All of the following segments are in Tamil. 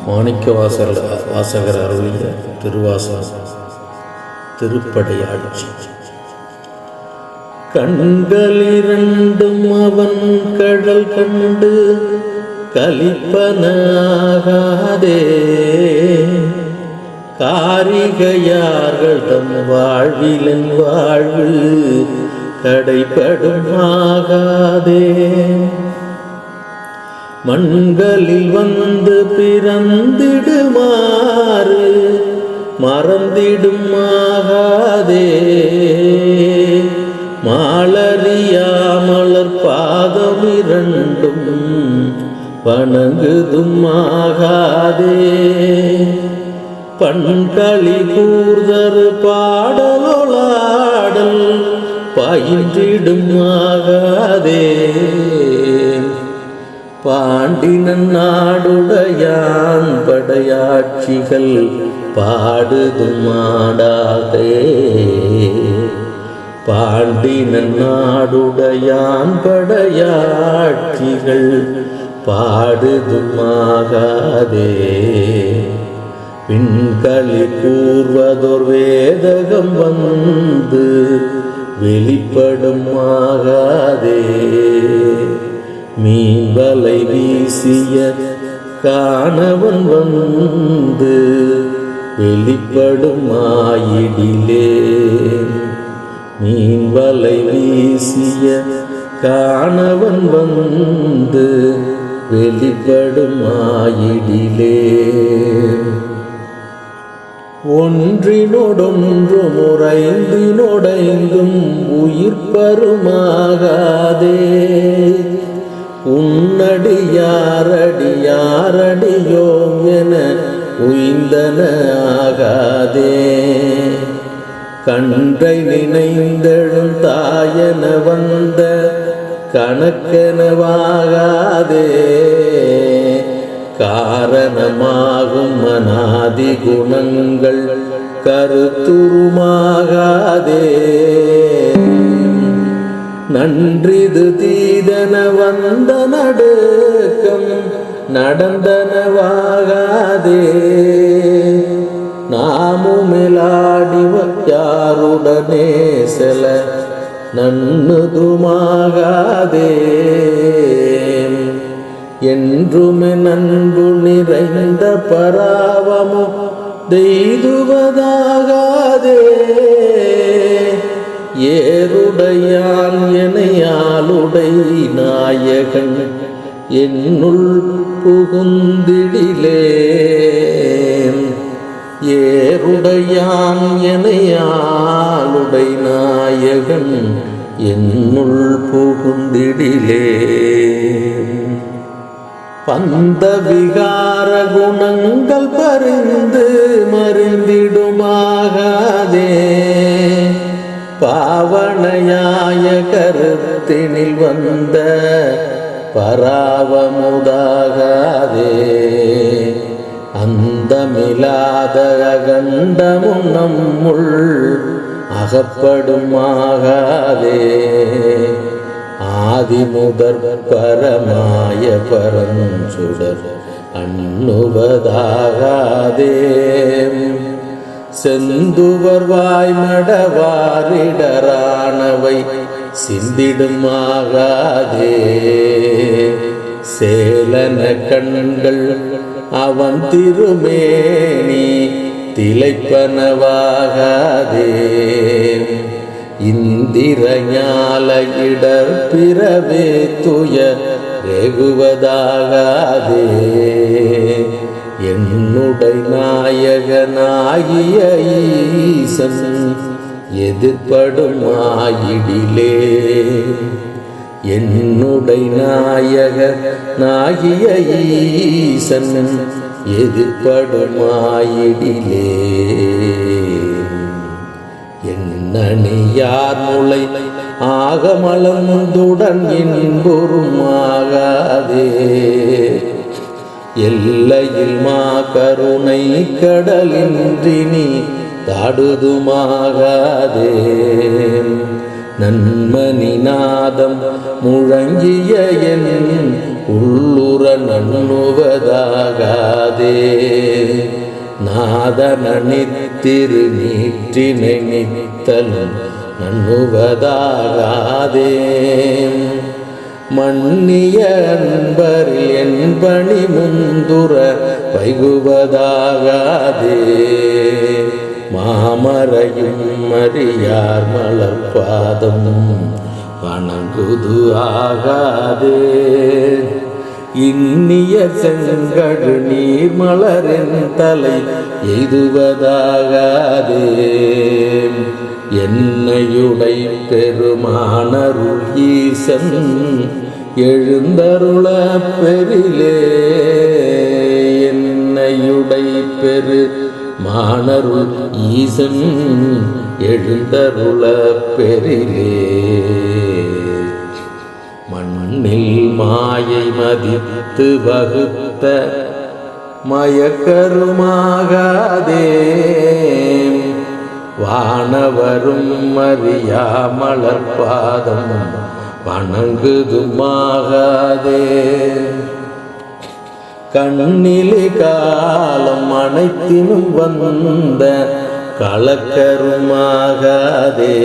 மாணிக்க வாசகர் அருளிய திருவாசகம் திருப்படையாட்சி. கண்களிரண்டும் அவன் கடல் கண்டு கலிப்பனாகாதே, காரிகையார்கள் தம் வாழ்விலன் வாழ்வு தடைப்படும் ஆகாதே. மண்களில் வந்து பிறந்திடுமாறு மறந்திடும் ஆகாதே, மாளறியாமலர் பாதம் இரண்டும் வணங்குதும் ஆகாதே. பண்களி கூர்தரு பாடலோளாடல் பயின்றிடும் ஆகாதே, பாண்டினன் நாடுடையான் படையாட்சிகள் பாடுதும் மாடாதே. பாண்டினன் நாடுடையான் படையாட்சிகள் பாடுதும் ஆகாதே. விண்களி கூர்வதோர் வேதகம் வந்து வெளிப்படும் ஆகாதே, மீன்வலை வீசிய காணவன் வந்து வெளிப்படும் ஆயிடிலே. மீன்வலை வீசிய காணவன் வந்து வெளிப்படும் ஆயிடிலே. ஒன்றினோடொன்று முறைந்தினோடைந்தும் உயிர் பருமாகாதே, உன்னடியாரடியாரடியோம் என உய்ந்தன ஆகாதே. கன்றை நினைந்தெழும் தாயன வந்த கணக்கெனவாகாதே, காரணமாகும் அநாதி குணங்கள் கருத்துருமாகாதே. நன்றிது தீதன வந்த நடுக்கம் நடந்தனவாகாதே, நாமுமிலாடிவற்றாருடனே செல நன்னுதுமாகாதே. என்றுமே நன்பு நிறைந்த பராவமோ தெய்துவதாகாதே, ஏருடையான் எனையாளுடை நாயகன் என்னுள் புகுந்திடிலே. ஏருடையான் எனையாளுடை நாயகன் என்னுள் புகுந்திடிலே. பந்த விகார குணங்கள் பறிந்து மறிந்திடுமாகாதே, பாவனையாய கருத்தினில் வந்த பராவமுதாகாதே. அந்தமிலாத அகண்டமும் நம்முள் அகப்படுமாகாதே, ஆதிமுதற் பரமாய பரஞ்சுடர் அண்ணுவதாகாதே. செந்துவர் வாய்மடவாரிடரானவை சிந்திடுமாகாதே, சேலன கண்கள் அவன் திருமேனி திளைப்பனவாகாதே. இந்திர ஞால இடர் பிறவே துய வெகுவதாகாதே, என்னுடை நாயகனாகிய ஈசன் எதிர்ப்படும் ஆயிடிலே. என்னுடை நாயகனாகிய ஈசன் எதிர்ப்படும் ஆயிடிலே. என்னணியார் முளை ஆகமளந்துடன் இன்புறுமாகாதே, எல்லையில் மா கருணை கடலின்றி நீ தாடுதுமாகாதே. நன்மணி நாதம் முழங்கிய என் உள்ளுற நண்ணுவதாகாதே. நாதனித்திரு நீற்றினை நித்தலும் நண்ணுவதாகாதே. மன்னிய அன்பரில் என் பணி முந்துர வைகுவதாகாதே. மாமரையும் அறியார் மலர் பாதம் வணங்குது ஆகாதே. இன்னிய செங்கடு நீர் மலரின் தலை எய்துவதாகாதே. என்னையுடை பெருமானருள் ஈசன் எழுந்தருள பெரிலே. என்னையுடை பெருமானருள் ஈசன் எழுந்தருள பெரிலே. மண்ணில் மாயை மதித்து வகுத்த மயக்கருமாகாதே. வானவரும் அறியாமலர் பாதம் வணங்குதுமாகாதே. கண்ணிலே காலம் அனைத்தினும் வந்த கலக்கருமாகாதே.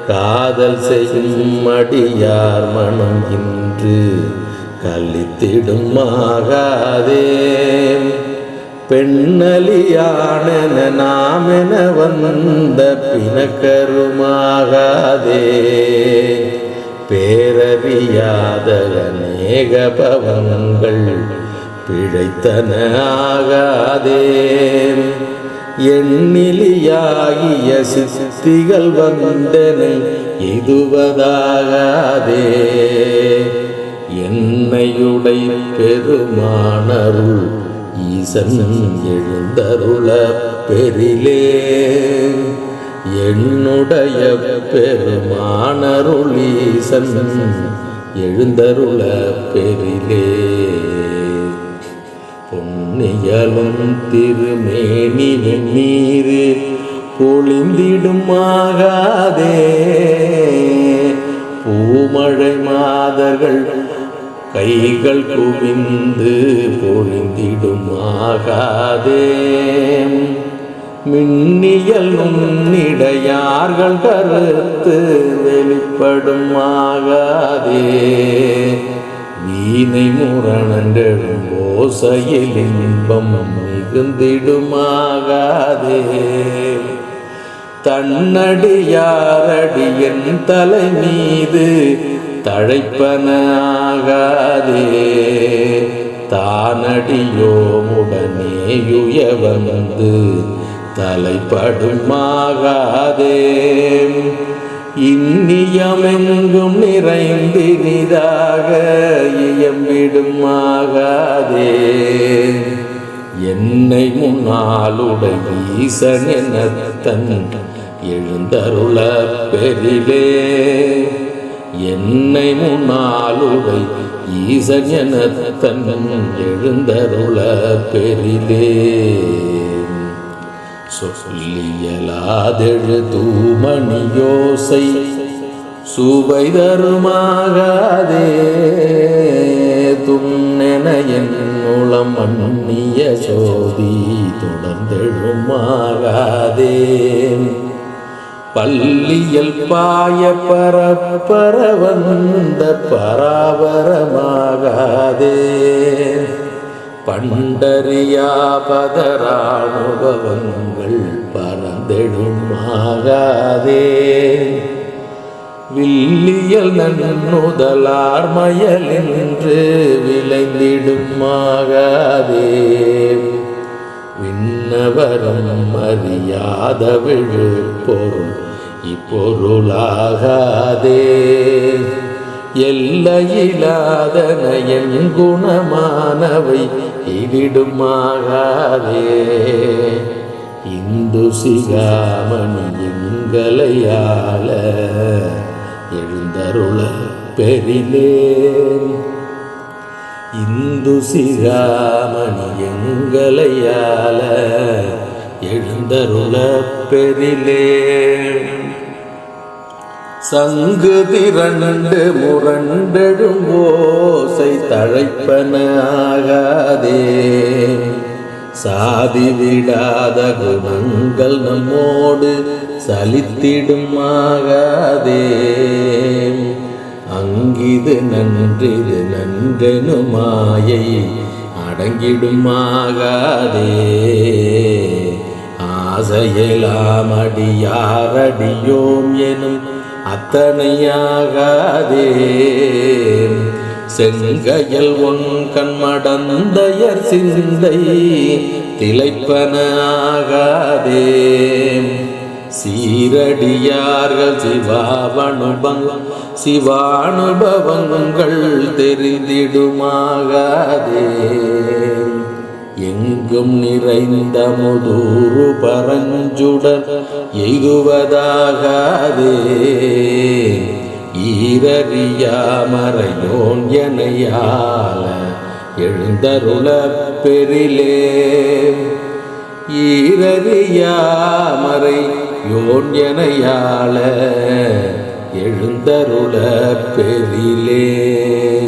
காதல் செய்யும் அடியார் மனம் இன்று கலித்திடுமாகாதே. பெண்ணலியானென நாமென வந்த பிணக்கருமாகாதே. பேரறியாத அநேக பவங்கள் பிழைத்தன ஆகாதே. எண்ணிலியாகிய சித்திகள் வந்தனை எய்துவதாகாதே. என்னையுடை பெருமானருள் ஈசன் எழுந்தருள பெரிலே. என்னுடைய பெருமானருள் ஈசன் எழுந்தருள பெரிலே. பொன்னியலும் திருமேனி வெந்நீர் பொழிந்திடுமாகாதே. பூமழை மாதர்கள் கைகள் குவிந்து பொழிந்திடுமாகாதே. மின்னியல் நுண்ணிடையார்கள் கருத்து வெளிப்படுமாகாதே. வீணை முரணெழும் ஓசையில் இன்பம் மிகுந்திடுமாகாதே. தன்னடியாரடியின் தலை மீது தழைப்பனாகாதே. தானடியோமுடனேயுய வந்து தலைப்படுமாகாதே. இன்னியமெங்கும் நிறைந்தினிதாக இயம்பிடுமாகாதே. என்னை முன்னாளுடை ஈசன் என தன் எழுந்தருள பெரிலே. என்னை முன்னாளுடை ஈசன் என தன் எழுந்தருள பெரிலே. சொல்லியலாதெழு தூமணியோசை சுவை தருமாகாதே. துண்ணென என்னுளம் மன்னிய சோதி தொடர்ந்தெழுமாகாதே. பல்லியல் பாய பரப்பர வந்த பராபரமாகாதே. பண்டறியாபதரானுபவங்கள் பரந்தெழுமாகாதே. வில்லியல் நன்னுதலார் மயலென்று விளைந்திடுமாகாதே. விண்ணவரம் அறியாத விழு பொருள் இப்பொருளாகாதே. எல்லையிலாதன என் குணமானவை இவிடுமாகாதே. இந்து சிகாமணி எங்களையாள எழுந்தருள பெரிலே. இந்து சிகாமணி எங்களையாள எழுந்தருள பெரிலே. சங்கு திரண்டு முரண்டெழும் ஓசை தழைப்பன ஆகாதே. சாதி விடாத குணங்கள் நம்மோடு சலித்திடும் ஆகாதே. அங்கிது நன்றிது நன்றெனும் மாயை அடங்கிடும் ஆகாதே. ஆசையெல்லாம் அடியாரடியோம் எனும் அத்தனையாகாதே. செங்கையல் ஒன் கண்மடந்தையர் சிந்தை திளைப்பன ஆகாதே. சீரடியார்கள் சிவானுபவங்கள் தெரிந்திடுமாகாதே. எங்கும் நிறைந்த முதூறு பரஞ்சுடர் எய்துவதாகாதே. ஈரறியாமறையோன் எனையால எழுந்தருள பெரிலே. ஈரறியாமறை யோன் எனையால எழுந்தருள பெரிலே.